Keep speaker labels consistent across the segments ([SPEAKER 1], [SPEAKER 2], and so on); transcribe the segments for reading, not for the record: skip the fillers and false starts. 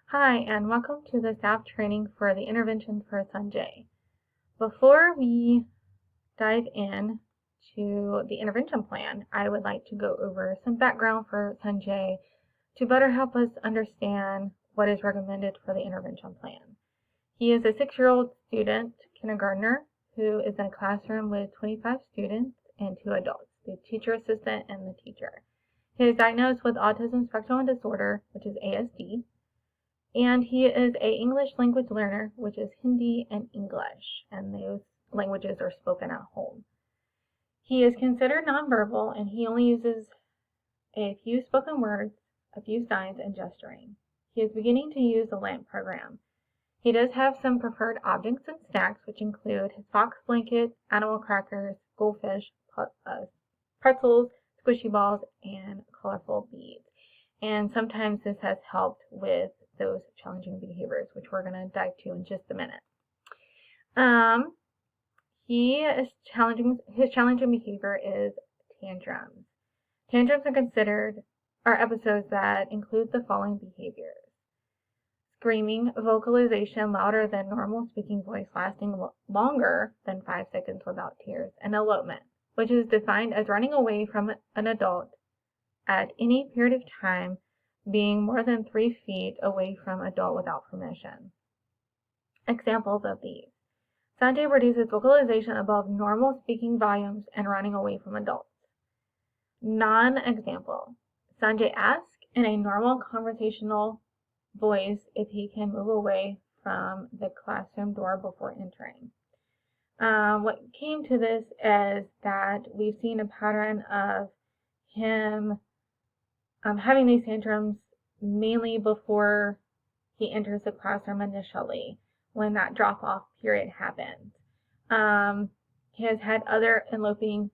[SPEAKER 1] Hi, and welcome to the staff training for the intervention for Sanjay. Before we dive in to the intervention plan, I would like to go over some background for Sanjay to better help us understand what is recommended for the intervention plan. He is a 6-year-old student kindergartner who is in a classroom with 25 students and 2 adults, the teacher assistant and the teacher. He is diagnosed with autism spectrum disorder, which is ASD, and he is a English language learner, which is Hindi and English, and those languages are spoken at home. He is considered nonverbal, and he only uses a few spoken words, a few signs, and gesturing. He is beginning to use the LAMP program. He does have some preferred objects and snacks, which include his fox blanket, animal crackers, goldfish, pretzels, squishy balls, and colorful beads. And sometimes this has helped with those challenging behaviors, which we're going to dive to in just a minute. His challenging behavior is tantrums. Tantrums are episodes that include the following behaviors: screaming, vocalization louder than normal speaking voice lasting longer than 5 seconds without tears, and elopement, which is defined as running away from an adult at any period of time, being more than 3 feet away from adult without permission. Examples of these: Sanjay reduces vocalization above normal speaking volumes and running away from adults. Non-example: Sanjay asks in a normal conversational voice if he can move away from the classroom door before entering. What came to this is that we've seen a pattern of him having these tantrums mainly before he enters the classroom initially, when that drop-off period happens. He has had other eloping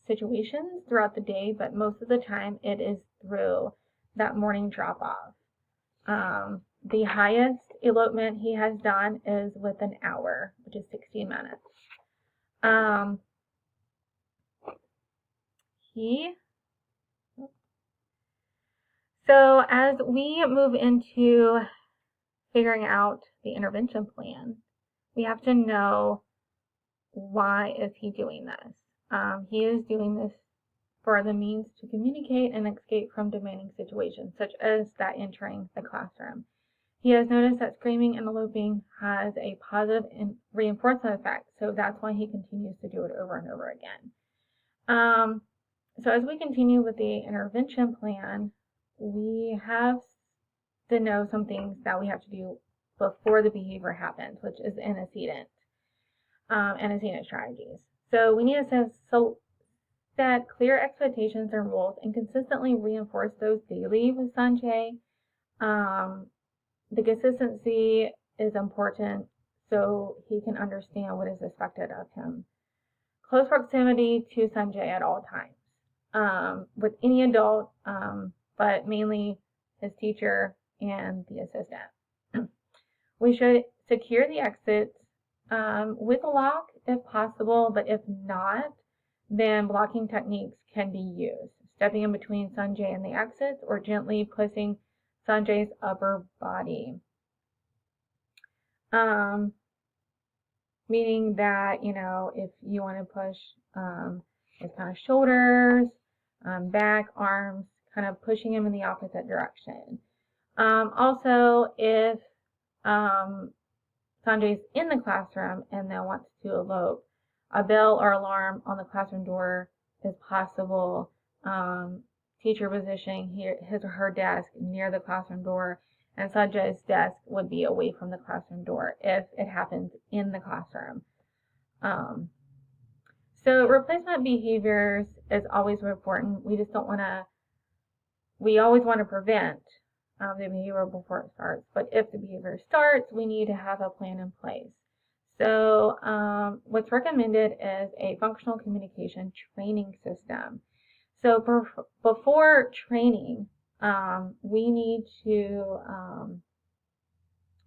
[SPEAKER 1] situations throughout the day, but most of the time it is through that morning drop-off. The highest elopement he has done is with an hour, which is 16 minutes. So as we move into figuring out the intervention plan, we have to know, why is he doing this? He is doing this for the means to communicate and escape from demanding situations, such as that entering the classroom. He has noticed that screaming and eloping has a positive reinforcement effect, so that's why he continues to do it over and over again. So as we continue with the intervention plan, we have to know some things that we have to do before the behavior happens, which is antecedent strategies. So we need to set clear expectations and rules and consistently reinforce those daily with Sanjay. The consistency is important so he can understand what is expected of him. Close proximity to Sanjay at all times, with any adult, but mainly his teacher and the assistant. We should secure the exits with a lock if possible, but if not, then blocking techniques can be used, stepping in between Sanjay and the exits or gently pushing Sanjay's upper body. Meaning that, if you want to push his kind of shoulders, back, arms, kind of pushing him in the opposite direction. Also, if Sanjay's in the classroom and then wants to elope, a bell or alarm on the classroom door is possible. Teacher positioning his or her desk near the classroom door, and Sanjay's desk would be away from the classroom door if it happens in the classroom. So replacement behaviors is always important. We always want to prevent the behavior before it starts, but if the behavior starts, we need to have a plan in place. So what's recommended is a functional communication training system. So before training, we need to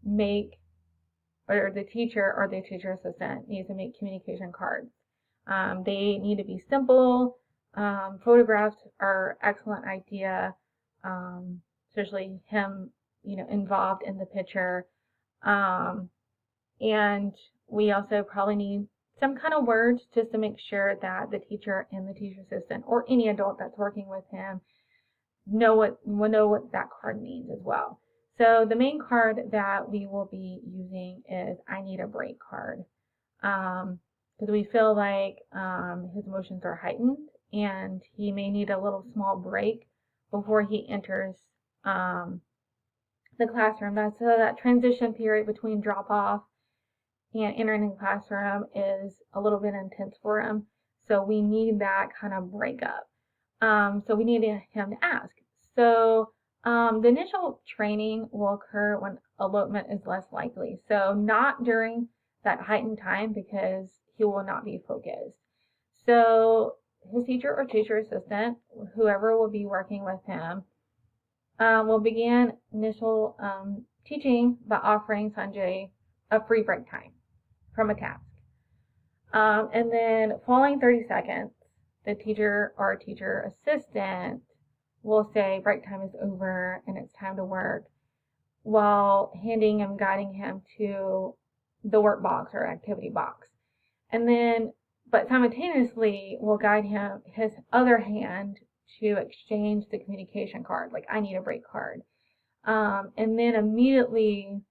[SPEAKER 1] the teacher or the teacher assistant needs to make communication cards. They need to be simple. Photographs are an excellent idea, especially him involved in the picture. And we also probably need some kind of words just to make sure that the teacher and the teacher assistant or any adult that's working with him know what that card means as well. So the main card that we will be using is I need a break card. Because we feel like his emotions are heightened and he may need a little small break before he enters the classroom. So that transition period between drop off and entering the classroom is a little bit intense for him. So we need that kind of breakup. So we need him to ask. So the initial training will occur when elopement is less likely. So not during that heightened time because he will not be focused. So his teacher or teacher assistant, whoever will be working with him, will begin initial teaching by offering Sanjay a free break time from a task. And then following 30 seconds, the teacher or teacher assistant will say break time is over and it's time to work, while handing and guiding him to the work box or activity box. And then, but simultaneously will guide him his other hand to exchange the communication card, like I need a break card. And then immediately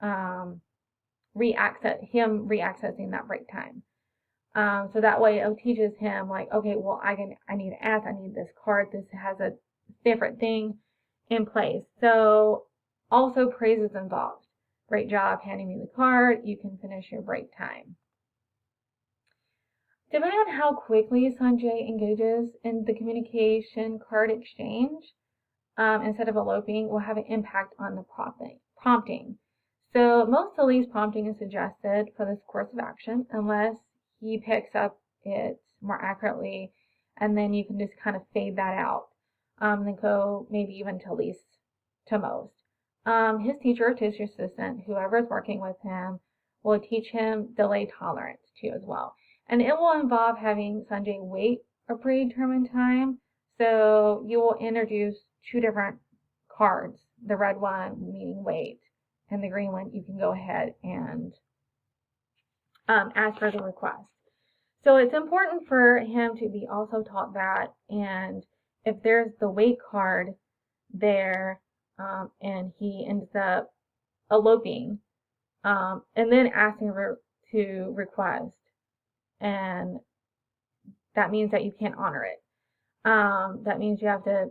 [SPEAKER 1] reaccessing that break time. So that way it teaches him like, okay, well, I need to ask, I need this card. This has a different thing in place. So also praise is involved. Great job handing me the card. You can finish your break time. Depending on how quickly Sanjay engages in the communication card exchange, instead of eloping, will have an impact on the prompting. So most police prompting is suggested for this course of action unless he picks up it more accurately, and then you can just kind of fade that out, and then go maybe even to least to most. His teacher or teacher assistant, whoever is working with him, will teach him delay tolerance too as well. And it will involve having Sanjay wait a predetermined time. So you will introduce two different cards, the red one meaning wait, and the green one you can go ahead and ask for the request. So it's important for him to be also taught that, and if there's the wait card there and he ends up eloping and then asking to request, and that means that you can't honor it. That means you have to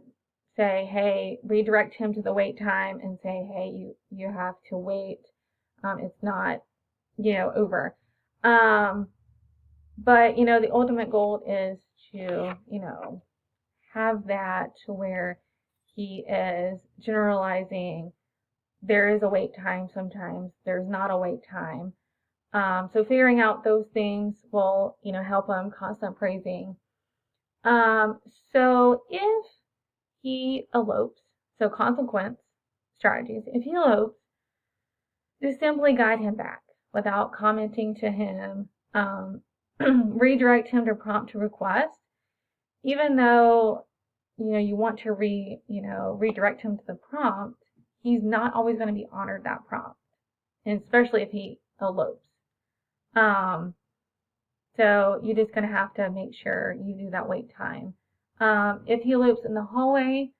[SPEAKER 1] say, hey, redirect him to the wait time and say, hey, you have to wait. It's not, over. But, the ultimate goal is to, have that to where he is generalizing. There is a wait time sometimes. There's not a wait time. So figuring out those things will, help him. Constant praising. So if he elopes, so consequence strategies, if he elopes, just simply guide him back without commenting to him, redirect him to prompt to request, even though, you want to redirect him to the prompt, he's not always going to be honored that prompt, and especially if he elopes. So you're just going to have to make sure you do that wait time. If he elopes in the hallway,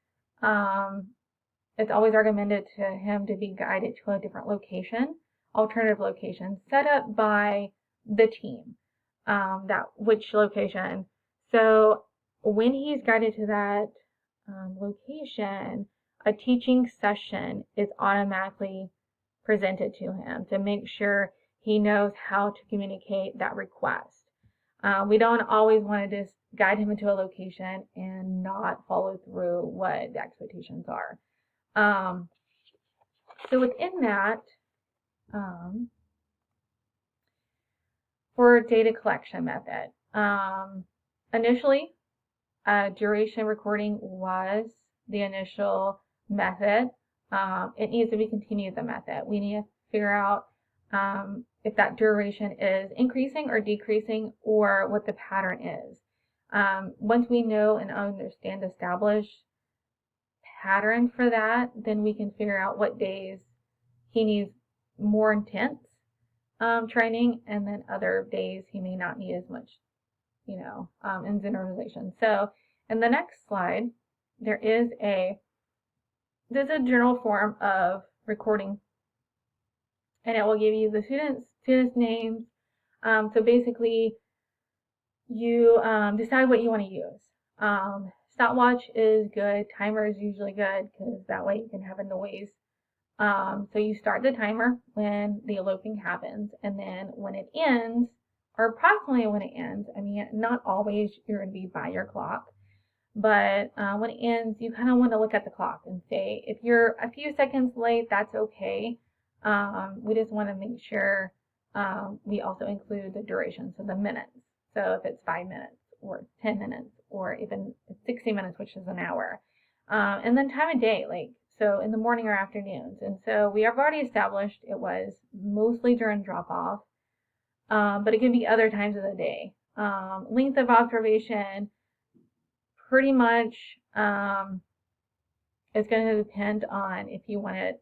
[SPEAKER 1] it's always recommended to him to be guided to a different location, alternative location, set up by the team, which location. So when he's guided to that location, a teaching session is automatically presented to him to make sure he knows how to communicate that request. We don't always want to just guide him into a location and not follow through what the expectations are. So within that, for data collection method, initially, duration recording was the initial method. It needs to be continued, the method. We need to figure out if that duration is increasing or decreasing, or what the pattern is. Once we know and understand, establish pattern for that, then we can figure out what days he needs more intense training, and then other days he may not need as much, in generalization. So in the next slide, there's a general form of recording, and it will give you the students' names. So basically, you decide what you want to use. Stopwatch is good. Timer is usually good because that way you can have a noise. So you start the timer when the eloping happens, and then when it ends, or approximately when it ends, I mean, not always you're going to be by your clock, but when it ends, you kind of want to look at the clock and say, if you're a few seconds late, that's okay. We just want to make sure we also include the duration, so the minutes. So if it's 5 minutes or 10 minutes or even 60 minutes, which is an hour. And then time of day, so in the morning or afternoons. And so we have already established it was mostly during drop-off, but it can be other times of the day. Length of observation, pretty much it's going to depend on if you want it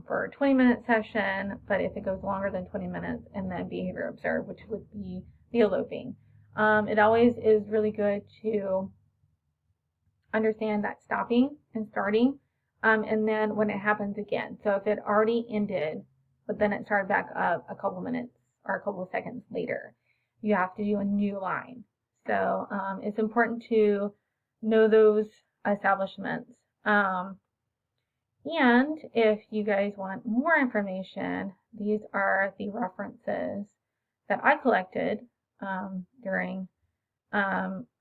[SPEAKER 1] for a 20-minute session, but if it goes longer than 20 minutes, and then behavior observed, which would be the eloping. It always is really good to understand that stopping and starting, and then when it happens again. So if it already ended, but then it started back up a couple minutes or a couple of seconds later, you have to do a new line. So it's important to know those establishments. And if you guys want more information, these are the references that I collected during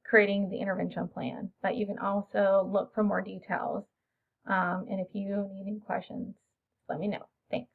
[SPEAKER 1] creating the intervention plan. But you can also look for more details. And if you need any questions, let me know. Thanks.